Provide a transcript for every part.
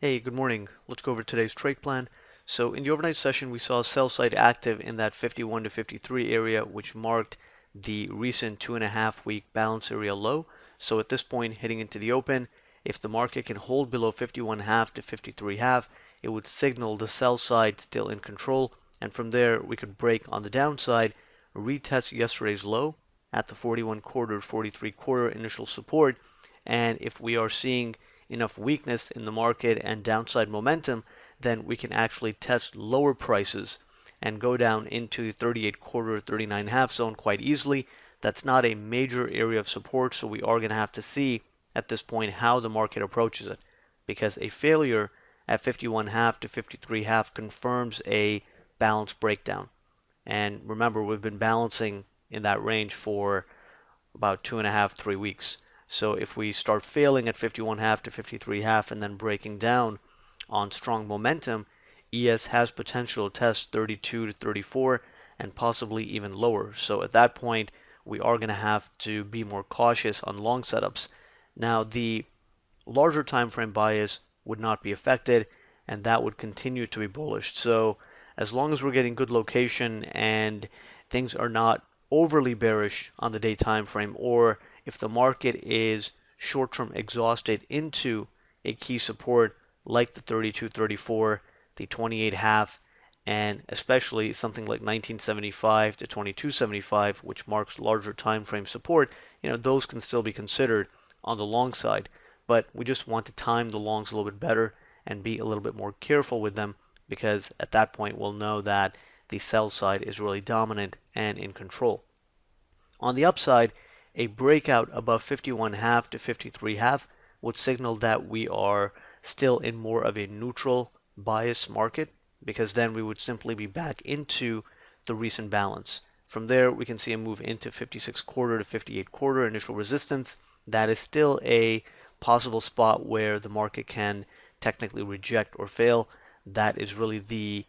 Hey, good morning. Let's go over today's trade plan. So in the overnight session, we saw sell side active in that 51 to 53 area, which marked the recent 2.5 week balance area low. So at this point, heading into the open, if the market can hold below 51.5 to 53.5, it would signal the sell side still in control. And from there, we could break on the downside, retest yesterday's low at the 41 quarter, 43 quarter initial support. And if we are seeing enough weakness in the market and downside momentum, then we can actually test lower prices and go down into the 38 quarter, 39.5 zone quite easily. That's not a major area of support, so we are going to have to see at this point how the market approaches it, because a failure at 51.5 to 53.5 confirms a balance breakdown. And remember, we've been balancing in that range for about 2.5, 3 weeks. So if we start failing at 51.5 to 53.5 and then breaking down on strong momentum, ES has potential to test 32 to 34 and possibly even lower. So at that point, we are going to have to be more cautious on long setups. Now, the larger time frame bias would not be affected, and that would continue to be bullish. So as long as we're getting good location and things are not overly bearish on the day time frame, or if the market is short-term exhausted into a key support like the 32.34, the 28.5, and especially something like 1975 to 22.75, which marks larger time frame support, those can still be considered on the long side. But we just want to time the longs a little bit better and be a little bit more careful with them, because at that point we'll know that the sell side is really dominant and in control. On the upside, a breakout above 51.5 to 53.5 would signal that we are still in more of a neutral bias market, because then we would simply be back into the recent balance. From there, we can see a move into 56 quarter to 58 quarter initial resistance. That is still a possible spot where the market can technically reject or fail. That is really the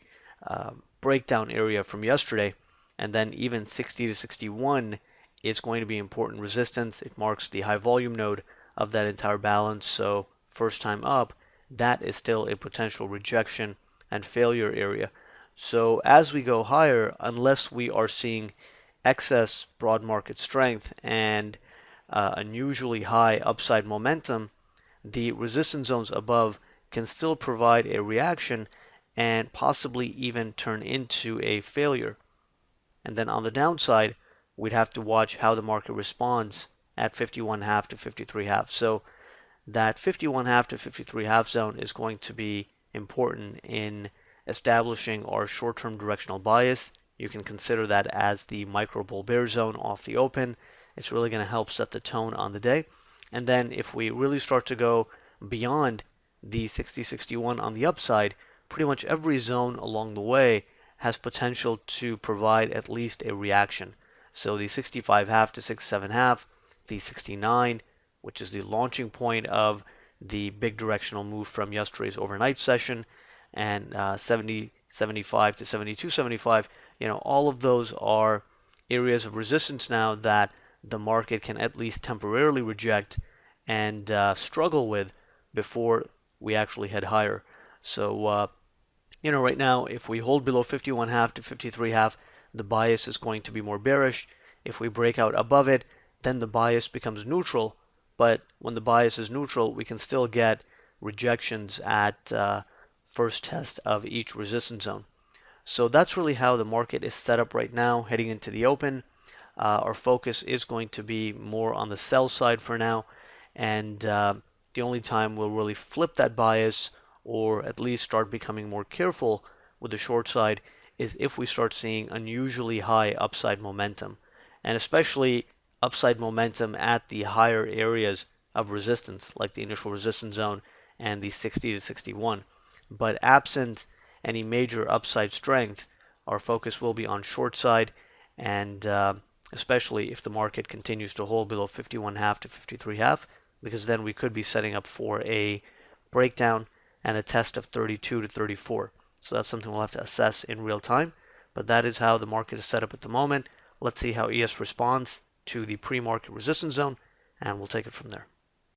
breakdown area from yesterday. And then even 60 to 61 is going to be important resistance. It marks the high volume node of that entire balance. So first time up, that is still a potential rejection and failure area. So as we go higher, unless we are seeing excess broad market strength and unusually high upside momentum, the resistance zones above can still provide a reaction and possibly even turn into a failure. And then on the downside, we'd have to watch how the market responds at 51.5 to 53.5. So that 51.5 to 53.5 zone is going to be important in establishing our short-term directional bias. You can consider that as the micro bull bear zone off the open. It's really going to help set the tone on the day. And then if we really start to go beyond the 60-61 on the upside, pretty much every zone along the way has potential to provide at least a reaction. So the 65.5 to 67.5, the 69, which is the launching point of the big directional move from yesterday's overnight session, and 70, 75 to 72.75, all of those are areas of resistance now that the market can at least temporarily reject and struggle with before we actually head higher. So, right now, if we hold below 51.5 to 53.5, the bias is going to be more bearish. If we break out above it, then the bias becomes neutral. But when the bias is neutral, we can still get rejections at first test of each resistance zone. So that's really how the market is set up right now heading into the open. Our focus is going to be more on the sell side for now. And the only time we'll really flip that bias, or at least start becoming more careful with the short side, is if we start seeing unusually high upside momentum, and especially upside momentum at the higher areas of resistance, like the initial resistance zone and the 60 to 61. But absent any major upside strength, our focus will be on short side, and especially if the market continues to hold below 51.5 to 53.5, because then we could be setting up for a breakdown and a test of 32 to 34. So that's something we'll have to assess in real time. But that is how the market is set up at the moment. Let's see how ES responds to the pre-market resistance zone, and we'll take it from there.